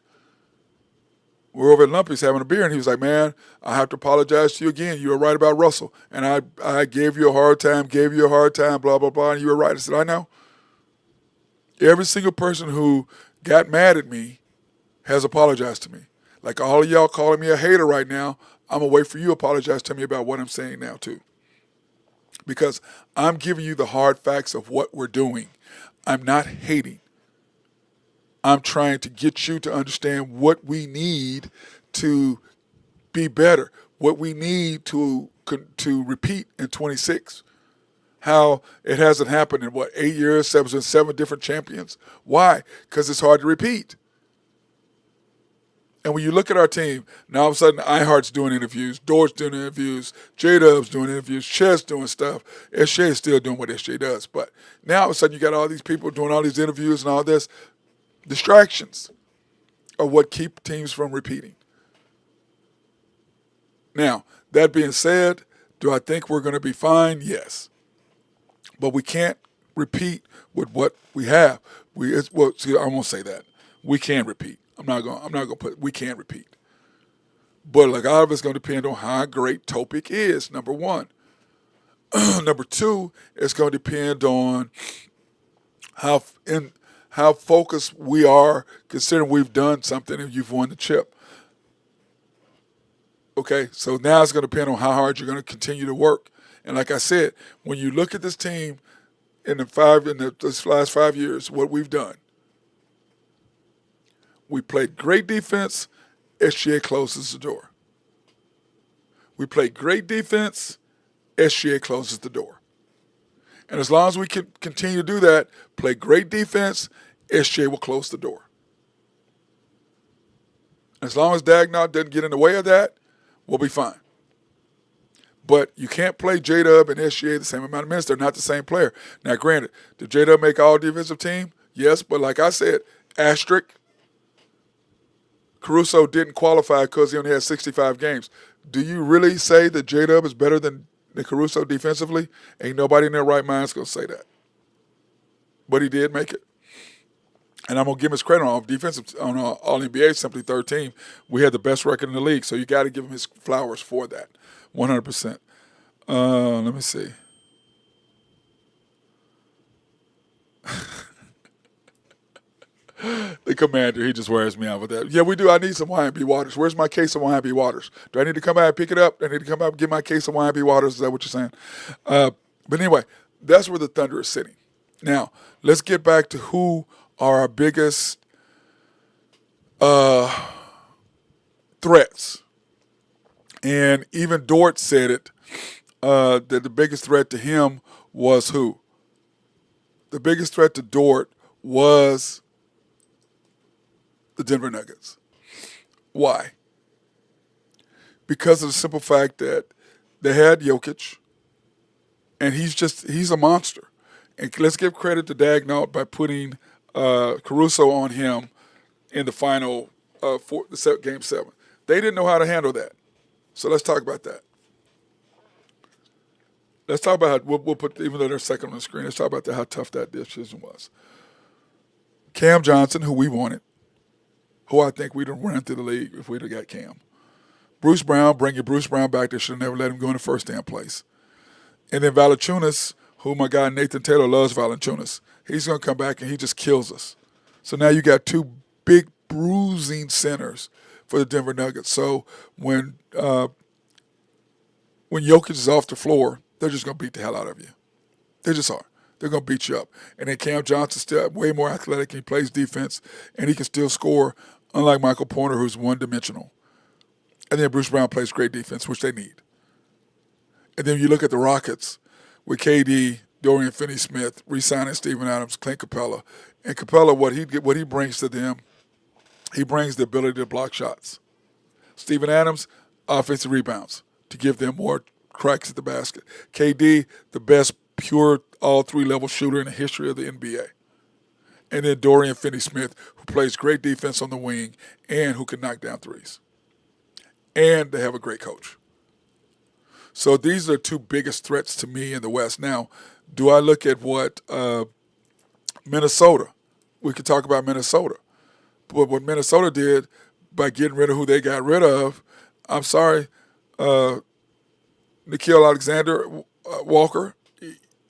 We're over at Lumpy's having a beer, and he was like, man, I have to apologize to you again. You were right about Russell. And I gave you a hard time, blah, blah, blah, and you were right. I said, I know. Every single person who got mad at me has apologized to me. Like all of y'all calling me a hater right now, I'm going to wait for you to apologize to me about what I'm saying now too. Because I'm giving you the hard facts of what we're doing. I'm not hating. I'm trying to get you to understand what we need to be better, what we need to repeat in 26. How it hasn't happened in, 8 years, 7 different champions? Why? Because it's hard to repeat. And when you look at our team, now all of a sudden iHeart's doing interviews, Dort's doing interviews, J-Dub's doing interviews, Chet's doing stuff. SJ is still doing what SJ does. But now all of a sudden you got all these people doing all these interviews and all this. Distractions are what keep teams from repeating. Now, that being said, do I think we're going to be fine? Yes. But we can't repeat with what we have. I won't say that. We can repeat. I'm not gonna put we can't repeat. But like all of it's gonna depend on how great Topic is, number one. Number two, it's gonna depend on how focused we are considering we've done something and you've won the chip. Okay, so now it's gonna depend on how hard you're gonna continue to work. And like I said, when you look at this team in this last 5 years, what we've done. We played great defense, SGA closes the door. We played great defense, SGA closes the door. And as long as we can continue to do that, play great defense, SGA will close the door. As long as Dagnall doesn't get in the way of that, we'll be fine. But you can't play J-Dub and SGA the same amount of minutes. They're not the same player. Now, granted, did J-Dub make all defensive team? Yes, but like I said, asterisk, Caruso didn't qualify because he only had 65 games. Do you really say that J-Dub is better than Caruso defensively? Ain't nobody in their right mind is going to say that. But he did make it. And I'm going to give him his credit on defensive, on All-NBA, simply third team. We had the best record in the league, so you got to give him his flowers for that, 100%. Let me see. The commander, he just wears me out with that. Yeah, we do. I need some YB waters. Where's my case of YB waters? Do I need to come out and pick it up? Do I need to come out and get my case of YB waters? Is that what you're saying? But anyway, that's where the Thunder is sitting. Now, let's get back to who are our biggest threats. And even Dort said it, that the biggest threat to him was who? The biggest threat to Dort was the Denver Nuggets. Why? Because of the simple fact that they had Jokic, and he's a monster. And let's give credit to Dagnall by putting Caruso on him in the final Game 7. They didn't know how to handle that. So let's talk about that. Let's talk about how, we'll put, even though they're second on the screen, let's talk about how tough that decision was. Cam Johnson, who we wanted, who I think we'd have run through the league if we'd have got Cam. Bruce Brown, bringing Bruce Brown back, they should have never let him go in the first damn place. And then Valanciunas, who my guy Nathan Taylor loves Valanciunas. He's going to come back and he just kills us. So now you got two big bruising centers for the Denver Nuggets. So when Jokic is off the floor, they're just going to beat the hell out of you. They just are. They're going to beat you up. And then Cam Johnson's still way more athletic. He plays defense, and he can still score, unlike Michael Porter, who's one-dimensional. And then Bruce Brown plays great defense, which they need. And then you look at the Rockets with KD, Dorian Finney-Smith, re-signing Steven Adams, Clint Capella. And Capella, what he brings to them, he brings the ability to block shots. Steven Adams, offensive rebounds to give them more cracks at the basket. KD, the best pure all-three-level shooter in the history of the NBA. And then Dorian Finney-Smith, who plays great defense on the wing and who can knock down threes. And they have a great coach. So these are the two biggest threats to me in the West. Now, do I look at what Minnesota? We could talk about Minnesota. But what Minnesota did by getting rid of who they got rid of, I'm sorry, Nickeil Alexander Walker,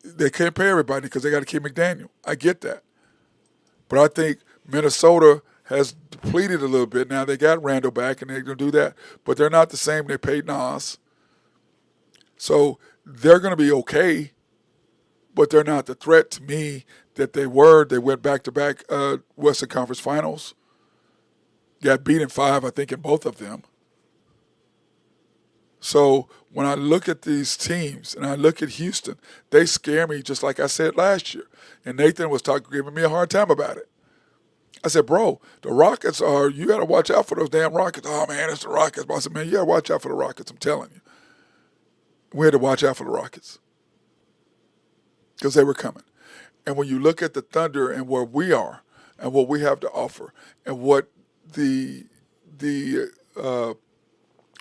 they can't pay everybody because they got to keep McDaniel. I get that. But I think Minnesota has depleted a little bit. Now they got Randall back and they're going to do that. But they're not the same. They paid Nas. So they're going to be okay, but they're not the threat to me that they were. They went back-to-back Western Conference Finals. Got beat in 5, I think, in both of them. So when I look at these teams and I look at Houston, they scare me just like I said last year. And Nathan was giving me a hard time about it. I said, bro, the Rockets you got to watch out for those damn Rockets. Oh, man, it's the Rockets. I said, man, you got to watch out for the Rockets, I'm telling you. We had to watch out for the Rockets because they were coming. And when you look at the Thunder and where we are and what we have to offer and what the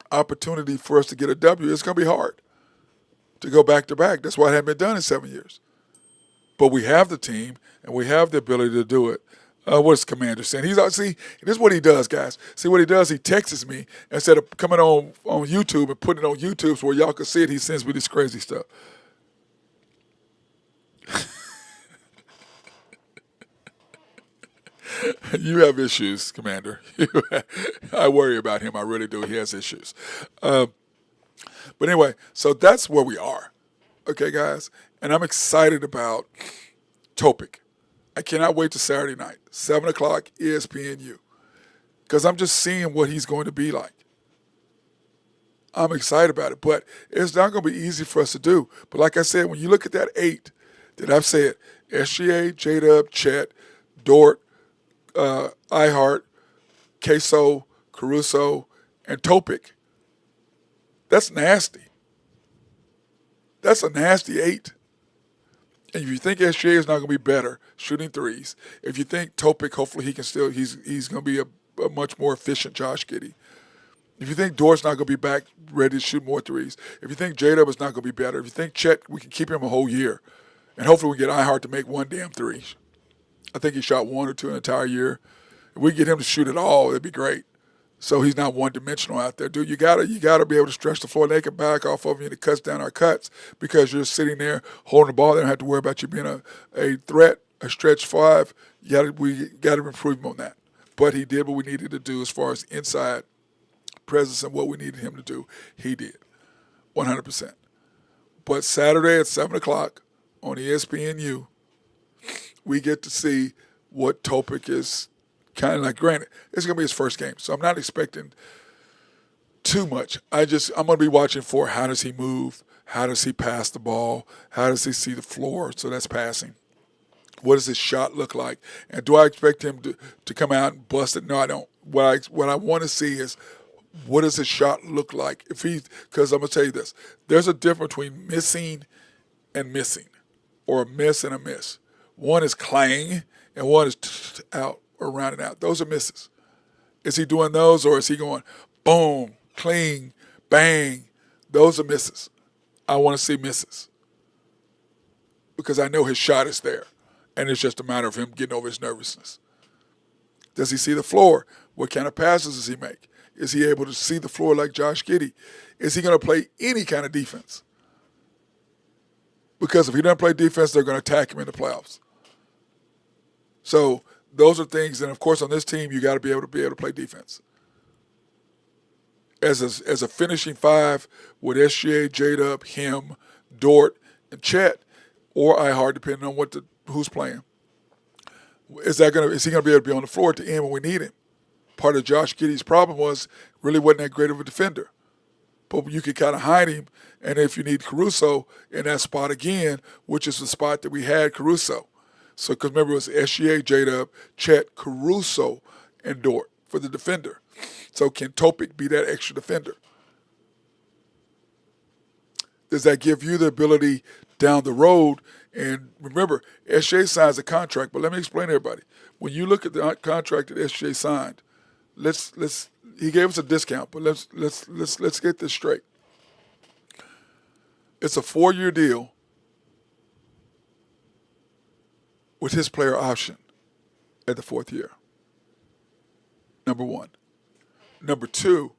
opportunity for us to get a W, it's going to be hard to go back-to-back. That's why it hadn't been done in 7 years. But we have the team, and we have the ability to do it. What's Commander saying? See, this is what he does, guys. See what he does? He texts me instead of coming on YouTube and putting it on YouTube so where y'all can see it. He sends me this crazy stuff. You have issues, Commander. I worry about him. I really do. He has issues. But anyway, so that's where we are. Okay, guys? And I'm excited about Topic. I cannot wait till Saturday night, 7 o'clock, ESPNU, because I'm just seeing what he's going to be like. I'm excited about it, but it's not going to be easy for us to do. But like I said, when you look at that 8 that I've said, SGA, J-Dub, Chet, Dort, Ihart, Queso, Caruso, and Topic, that's nasty. That's a nasty 8. And if you think SGA is not going to be better shooting threes, if you think Topic, hopefully he can still, he's going to be a much more efficient Josh Giddey. If you think Dort's not going to be back ready to shoot more threes, if you think J-Dub is not going to be better, if you think Chet, we can keep him a whole year, and hopefully we get Ihart to make one damn three. I think he shot 1 or 2 an entire year. If we get him to shoot it all, it'd be great. So he's not one-dimensional out there. Dude, you gotta be able to stretch the floor. They can back off of you and it cuts down our cuts because you're sitting there holding the ball. They don't have to worry about you being a threat, a stretch 5. We got to improve him on that. But he did what we needed to do as far as inside presence and what we needed him to do. He did, 100%. But Saturday at 7 o'clock on ESPNU, we get to see what Topic is kind of like. Granted, it's going to be his first game, so I'm not expecting too much. I'm going to be watching for how does he move, how does he pass the ball, how does he see the floor, so that's passing. What does his shot look like? And do I expect him to come out and bust it? No, I don't. What I want to see is what does his shot look like? Because I'm going to tell you this. There's a difference between missing and missing, or a miss and a miss. One is clang, and one is out or rounding out. Those are misses. Is he doing those, or is he going boom, cling, bang? Those are misses. I want to see misses because I know his shot is there, and it's just a matter of him getting over his nervousness. Does he see the floor? What kind of passes does he make? Is he able to see the floor like Josh Giddey? Is he going to play any kind of defense? Because if he doesn't play defense, they're going to attack him in the playoffs. So those are things, and of course on this team, you got to be able to play defense. As a finishing 5 with SGA, J-Dub, him, Dort, and Chet, or Ihart, depending on who's playing. Is he going to be able to be on the floor at the end when we need him? Part of Josh Giddey's problem was really wasn't that great of a defender. But you could kind of hide him, and if you need Caruso in that spot again, which is the spot that we had Caruso. So, because remember, it was SGA, J-Dub, Chet, Caruso, and Dort for the defender. So can Topic be that extra defender? Does that give you the ability down the road? And remember, SGA signs a contract, but let me explain to everybody. When you look at the contract that SGA signed, he gave us a discount, but let's get this straight. It's a 4-year deal with his player option at the 4th year. Number 1. Number 2,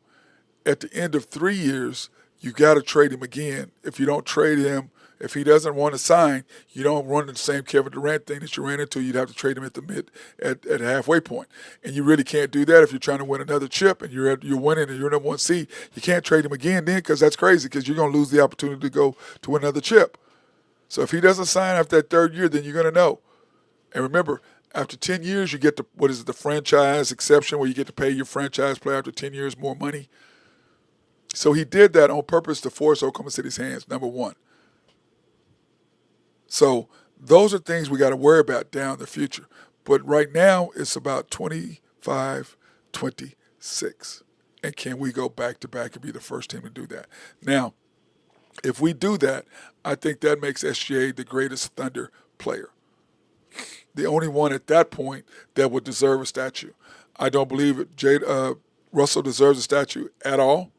at the end of 3 years, you got to trade him again. If you don't trade him, if he doesn't want to sign, you don't run the same Kevin Durant thing that you ran into. You'd have to trade him at halfway point. And you really can't do that if you're trying to win another chip and you're winning and you're number 1 seed. You can't trade him again then because that's crazy because you're going to lose the opportunity to go to win another chip. So if he doesn't sign after that 3rd year, then you're going to know. And remember, after 10 years, you get the franchise exception where you get to pay your franchise player after 10 years more money. So he did that on purpose to force Oklahoma City's hands, number 1. So those are things we got to worry about down the future. But right now, it's about 25-26. And can we go back-to-back and be the first team to do that? Now, if we do that, I think that makes SGA the greatest Thunder player. The only one at that point that would deserve a statue. I don't believe Russell deserves a statue at all.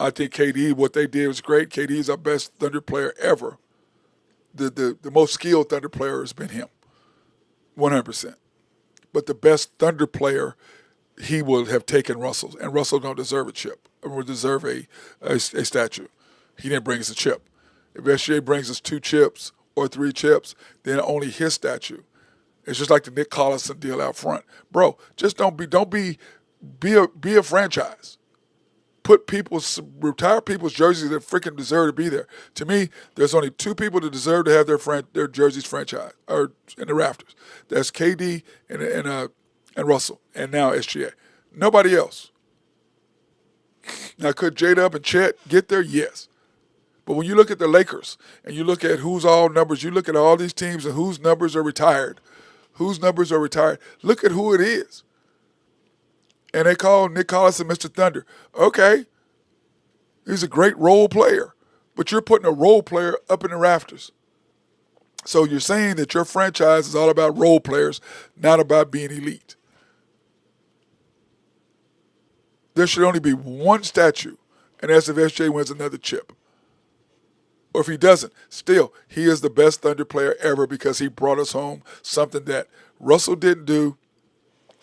I think KD, what they did was great. KD is our best Thunder player ever. The most skilled Thunder player has been him, 100%. But the best Thunder player, he would have taken Russell, and Russell don't deserve a chip or deserve a statue. He didn't bring us a chip. If SGA brings us 2 chips or 3 chips, then only his statue. It's just like the Nick Collison deal out front, bro. Just be a franchise. Retire people's jerseys that freaking deserve to be there. To me, there's only 2 people that deserve to have their jerseys franchise or in the rafters. That's KD and Russell, and now SGA. Nobody else. Now, could J-Dub and Chet get there? Yes. But when you look at the Lakers and you look at who's all numbers, you look at all these teams and whose numbers are retired. Look at who it is. And they call Nick Collison Mr. Thunder. Okay. He's a great role player. but you're putting a role player up in the rafters. So you're saying that your franchise is all about role players, not about being elite. There should only be one statue, and that's if SJ wins another chip. Or if he doesn't, still, he is the best Thunder player ever because he brought us home something that Russell didn't do,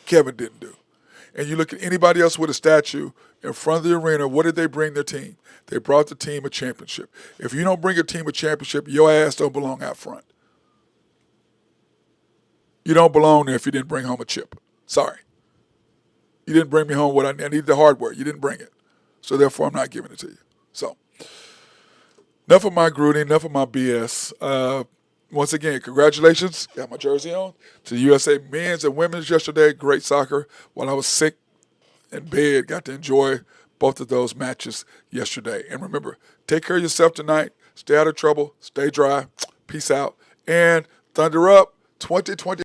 Kevin didn't do. And you look at anybody else with a statue in front of the arena, what did they bring their team? They brought the team a championship. If you don't bring a team a championship, your ass don't belong out front. You don't belong there if you didn't bring home a chip. Sorry. You didn't bring me home what I needed, the hardware. You didn't bring it. So therefore, I'm not giving it to you. So enough of my gruding, enough of my BS. Once again, congratulations. Got my jersey on. To the USA men's and women's yesterday. Great soccer. While I was sick in bed, got to enjoy both of those matches yesterday. And remember, take care of yourself tonight. Stay out of trouble. Stay dry. Peace out. And Thunder up 2020.